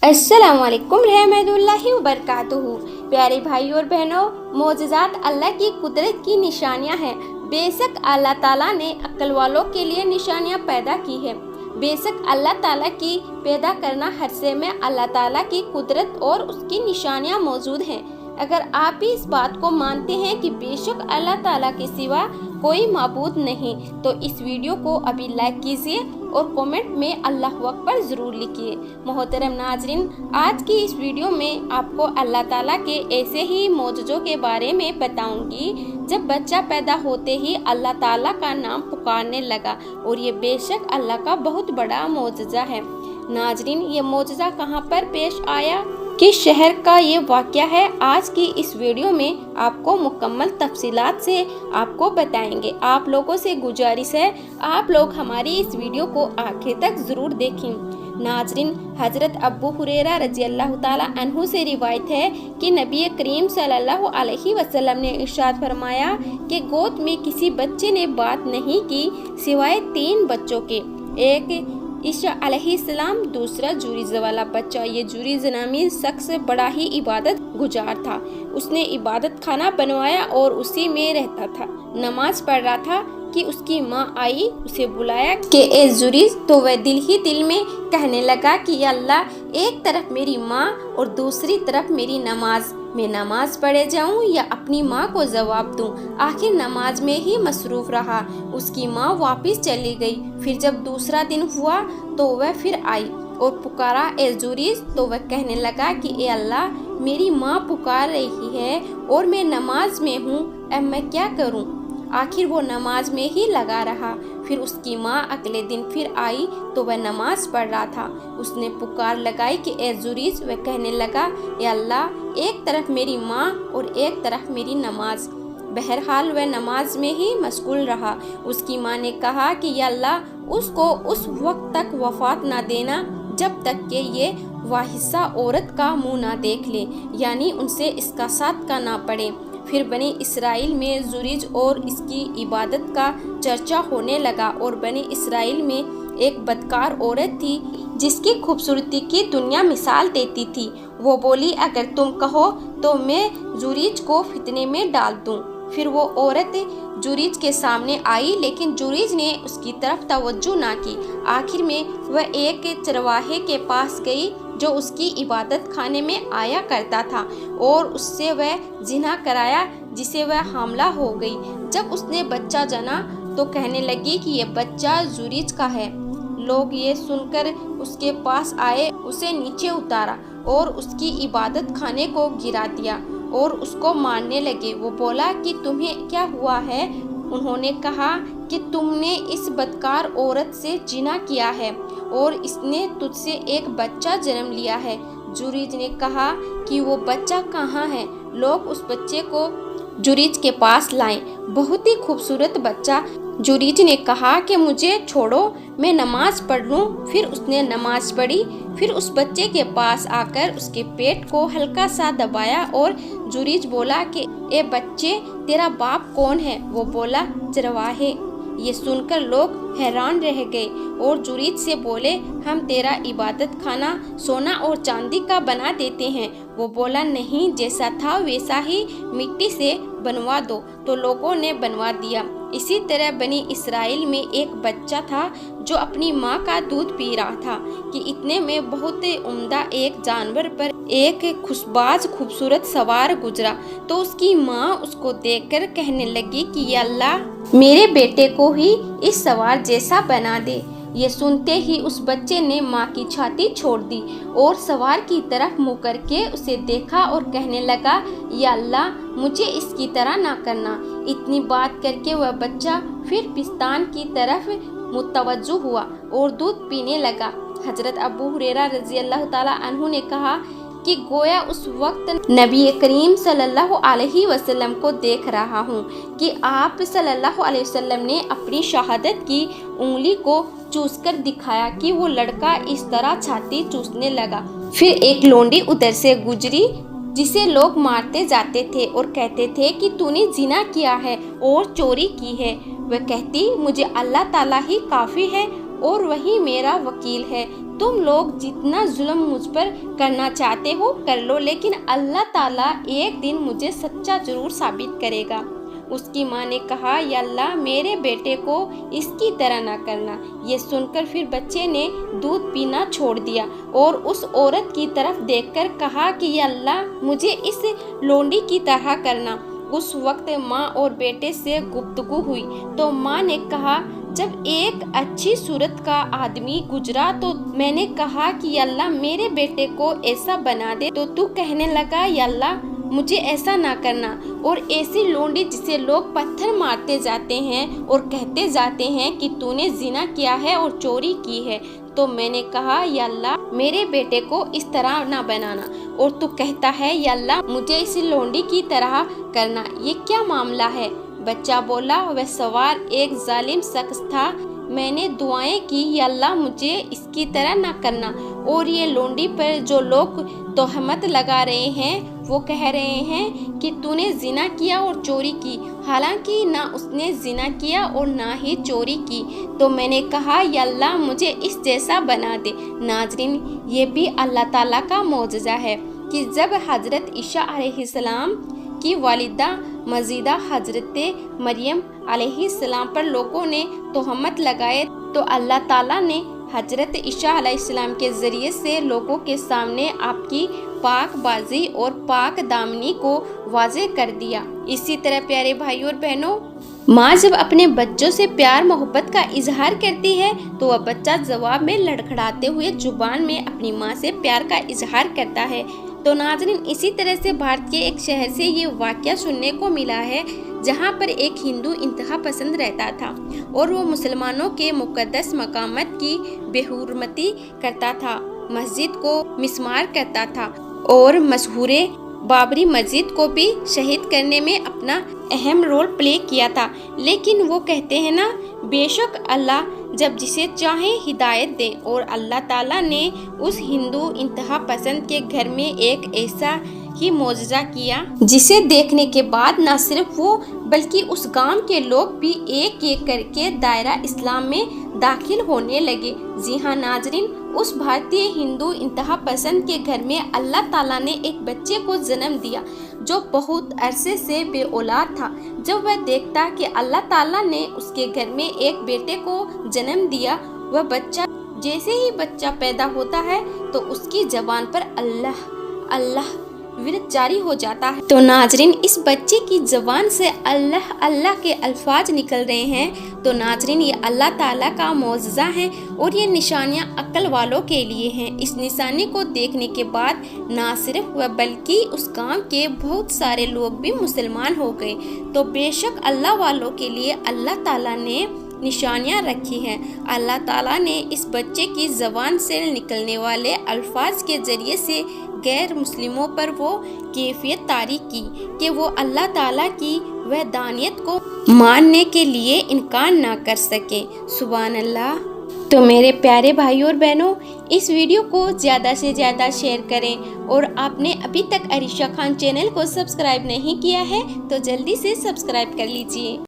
अस्सलाम वालेकुम रहमतुल्लाहि व बरकातुहू। प्यारे भाई और बहनों, मोजज़ात अल्लाह की कुदरत की निशानियाँ हैं। बेशक अल्लाह ताला ने अक्ल वालों के लिए निशानियाँ पैदा की है। बेशक अल्लाह ताला की पैदा करना हर में अल्लाह ताला की कुदरत और उसकी निशानियाँ मौजूद हैं। अगर आप भी इस बात को मानते हैं कि बेशक अल्लाह ताला के सिवा कोई माबूद नहीं, तो इस वीडियो को अभी लाइक कीजिए और कमेंट में अल्लाह अकबर ज़रूर लिखिए। मोहतरम नाजरीन, आज की इस वीडियो में आपको अल्लाह ताला के ऐसे ही मौजज़ों के बारे में बताऊंगी जब बच्चा पैदा होते ही अल्लाह ताला का नाम पुकारने लगा, और ये बेशक अल्लाह का बहुत बड़ा मौजज़ा है। नाजरीन, ये मौजज़ा कहाँ पर पेश आया, किस शहर का ये वाक़या है, आज की इस वीडियो में आपको मुकम्मल तफसीलात से आपको बताएंगे। आप लोगों से गुजारिश है, आप लोग हमारी इस वीडियो को आखिर तक ज़रूर देखें। नाजरीन, हज़रत अबू हुरैरा रज़ियल्लाहु ताला अन्हु से रिवायत है कि नबी करीम सल्लल्लाहु अलैहि वसल्लम ने इरशाद फरमाया कि गोद में किसी बच्चे ने बात नहीं की सिवाय 3 बच्चों के। एक ईसा अलैहिस्सलाम, दूसरा जुरीज वाला बच्चा। ये जुरीज नामी शख्स बड़ा ही इबादत गुजार था। उसने इबादत खाना बनवाया और उसी में रहता था। नमाज पढ़ रहा था कि उसकी माँ आई, उसे बुलाया कि ए जुरीज, तो वह दिल ही दिल में कहने लगा कि या अल्लाह, एक तरफ मेरी माँ और दूसरी तरफ मेरी नमाज, मैं नमाज पढ़े जाऊं या अपनी माँ को जवाब दूं। आखिर नमाज में ही मसरूफ रहा। उसकी माँ वापस चली गई। फिर जब दूसरा दिन हुआ तो वह फिर आई और पुकारा ए जुरीज, तो वह कहने लगा कि ए अल्लाह, मेरी माँ पुकार रही है और मैं नमाज में हूँ, अब मैं क्या करूँ। आखिर वो नमाज में ही लगा रहा। फिर उसकी माँ अगले दिन फिर आई तो वह नमाज पढ़ रहा था। उसने पुकार लगाई कि ए जुरीज, वह कहने लगा या अल्लाह, एक तरफ मेरी माँ और एक तरफ मेरी नमाज। बहरहाल वह नमाज में ही मशगूल रहा। उसकी माँ ने कहा कि या अल्लाह, उसको उस वक्त तक वफात ना देना जब तक कि ये वाहिसा औरत का मुंह ना देख ले, यानी उनसे इसका साथ का ना पड़े। फिर बनी इसराइल में जुरीज और इसकी इबादत का चर्चा होने लगा, और बनी इसराइल में एक बदकार औरत थी जिसकी खूबसूरती की दुनिया मिसाल देती थी। वो बोली, अगर तुम कहो तो मैं जुरीज को फितने में डाल दूं। फिर वो औरत जुरीज के सामने आई, लेकिन जुरीज ने उसकी तरफ तवज्जो ना की। आखिर में वह एक चरवाहे के पास गई जो उसकी इबादत खाने में आया करता था, और उससे वह जिना कराया, जिसे वह हामला हो गई। जब उसने बच्चा जना तो कहने लगी कि ये बच्चा जुरीज का है। लोग ये सुनकर उसके पास आए, उसे नीचे उतारा और उसकी इबादत खाने को गिरा दिया और उसको मारने लगे। वो बोला कि तुम्हें क्या हुआ है। उन्होंने कहा कि तुमने इस बदकार औरत से जिना किया है और इसने तुझसे एक बच्चा जन्म लिया है। जुरीज ने कहा कि वो बच्चा कहाँ है। लोग उस बच्चे को जुरीज के पास लाए। बहुत ही खूबसूरत बच्चा। जुरीज ने कहा कि मुझे छोड़ो, मैं नमाज पढ़ लूँ। फिर उसने नमाज पढ़ी। फिर उस बच्चे के पास आकर उसके पेट को हल्का सा दबाया और जुरीज बोला कि ए बच्चे, तेरा बाप कौन है। वो बोला, चरवाहे। ये सुनकर लोग हैरान रह गए और जुरीज से बोले, हम तेरा इबादत खाना सोना और चांदी का बना देते हैं। वो बोला, नहीं, जैसा था वैसा ही मिट्टी से बनवा दो। तो लोगों ने बनवा दिया। इसी तरह बनी इसराइल में एक बच्चा था जो अपनी माँ का दूध पी रहा था कि इतने में बहुत उम्दा एक जानवर पर एक खुशबाज खूबसूरत सवार गुजरा। तो उसकी माँ उसको देखकर कहने लगी कि या अल्लाह, मेरे बेटे को ही इस सवार जैसा बना दे। ये सुनते ही उस बच्चे ने माँ की छाती छोड़ दी और सवार की तरफ मुँह करके उसे देखा और कहने लगा, या अल्लाह, मुझे इसकी तरह ना करना। इतनी बात करके वह बच्चा फिर पिस्तान की तरफ मुतवज्जो हुआ और दूध पीने लगा। हजरत अबू हुरैरा रज़ियल्लाहु ताला अन्हु ने कहा कि गोया उस वक्त नबी करीम सल्लल्लाहु अलैहि वसल्लम को देख रहा हूँ कि आप सल्लल्लाहु अलैहि वसल्लम ने अपनी शहादत की उंगली को चूसकर दिखाया कि वो लड़का इस तरह छाती चूसने लगा। फिर एक लोंडी उधर से गुजरी जिसे लोग मारते जाते थे और कहते थे कि तूने जिना किया है और चोरी की है। वह कहती, मुझे अल्लाह ताला ही काफ़ी है اور وہی میرا وکیل ہے۔ تم لوگ جتنا ظلم مجھ پر کرنا چاہتے ہو کر لو، لیکن اللہ تعالیٰ ایک دن مجھے سچا ضرور ثابت کرے گا۔ اس کی ماں نے کہا، یا اللہ میرے بیٹے کو اس کی طرح نہ کرنا۔ یہ سن کر پھر بچے نے دودھ پینا چھوڑ دیا اور اس عورت کی طرف دیکھ کر کہا کہ یا اللہ مجھے اس لونڈی کی طرح کرنا۔ اس وقت ماں اور بیٹے سے گفتگو ہوئی تو ماں نے کہا، جب ایک اچھی صورت کا آدمی گزرا تو میں نے کہا کہ یا اللہ میرے بیٹے کو ایسا بنا دے، تو کہنے لگا یا اللہ مجھے ایسا نہ کرنا، اور ایسی لونڈی جسے لوگ پتھر مارتے جاتے ہیں اور کہتے جاتے ہیں کہ تو نے زنا کیا ہے اور چوری کی ہے، تو میں نے کہا یا اللہ میرے بیٹے کو اس طرح نہ بنانا، اور تو کہتا ہے یا اللہ مجھے اس لونڈی کی طرح کرنا، یہ کیا معاملہ ہے؟ بچہ بولا، وہ سوار ایک ظالم شخص تھا، میں نے دعائیں کی یا اللہ مجھے اس کی طرح نہ کرنا، اور یہ لونڈی پر جو لوگ تہمت لگا رہے ہیں وہ کہہ رہے ہیں کہ تو نے زنا کیا اور چوری کی، حالانکہ نہ اس نے زنا کیا اور نہ ہی چوری کی، تو میں نے کہا یا اللہ مجھے اس جیسا بنا دے۔ ناظرین، یہ بھی اللہ تعالیٰ کا معجزہ ہے کہ جب حضرت عیسیٰ علیہ السلام کی والدہ مزیدہ حضرت مریم علیہ السلام پر لوگوں نے تہمت لگائے تو اللہ تعالیٰ نے حضرت عیسیٰ علیہ السلام کے ذریعے سے لوگوں کے سامنے آپ کی پاک بازی اور پاک دامنی کو واضح کر دیا۔ اسی طرح پیارے بھائیوں اور بہنوں، ماں جب اپنے بچوں سے پیار محبت کا اظہار کرتی ہے تو وہ بچہ جواب میں لڑکھڑاتے ہوئے زبان میں اپنی ماں سے پیار کا اظہار کرتا ہے۔ تو ناظرین، اسی طرح سے بھارت کے ایک شہر سے یہ واقعہ سننے کو ملا ہے جہاں پر ایک ہندو انتہا پسند رہتا تھا اور وہ مسلمانوں کے مقدس مقامات کی بے حرمتی کرتا تھا، مسجد کو مسمار کرتا تھا اور مشہور بابری مسجد کو بھی شہید کرنے میں اپنا اہم رول پلے کیا تھا۔ لیکن وہ کہتے ہیں نا، بے شک اللہ جب جسے چاہے ہدایت دے، اور اللہ تعالیٰ نے اس ہندو انتہا پسند کے گھر میں ایک ایسا ہی معجزہ کیا جسے دیکھنے کے بعد نہ صرف وہ بلکہ اس گاؤں کے لوگ بھی ایک ایک کر کے دائرہ اسلام میں داخل ہونے لگے۔ جی ہاں ناظرین، اس بھارتی ہندو انتہا پسند کے گھر میں اللہ تعالیٰ نے ایک بچے کو جنم دیا جو بہت عرصے سے بے اولاد تھا۔ جب وہ دیکھتا کہ اللہ تعالیٰ نے اس کے گھر میں ایک بیٹے کو جنم دیا، وہ بچہ جیسے ہی بچہ پیدا ہوتا ہے تو اس کی زبان پر اللہ اللہ ورد جاری ہو جاتا ہے۔ تو ناظرین، اس بچے کی زبان سے اللہ اللہ کے الفاظ نکل رہے ہیں۔ تو ناظرین، یہ اللہ تعالیٰ کا معجزہ ہے اور یہ نشانیاں عقل والوں کے لیے ہیں۔ اس نشانی کو دیکھنے کے بعد نہ صرف وہ بلکہ اس گاؤں کے بہت سارے لوگ بھی مسلمان ہو گئے۔ تو بے شک اللہ والوں کے لیے اللہ تعالیٰ نے نشانیاں رکھی ہیں۔ اللہ تعالیٰ نے اس بچے کی زبان سے نکلنے والے الفاظ کے ذریعے سے غیر مسلموں پر وہ کیفیت طاری کی کہ وہ اللہ تعالیٰ کی وحدانیت کو ماننے کے لیے انکار نہ کر سکیں۔ سبحان اللہ۔ تو میرے پیارے بھائیوں اور بہنوں، اس ویڈیو کو زیادہ سے زیادہ شیئر کریں، اور آپ نے ابھی تک عریشہ خان چینل کو سبسکرائب نہیں کیا ہے تو جلدی سے سبسکرائب کر لیجئے۔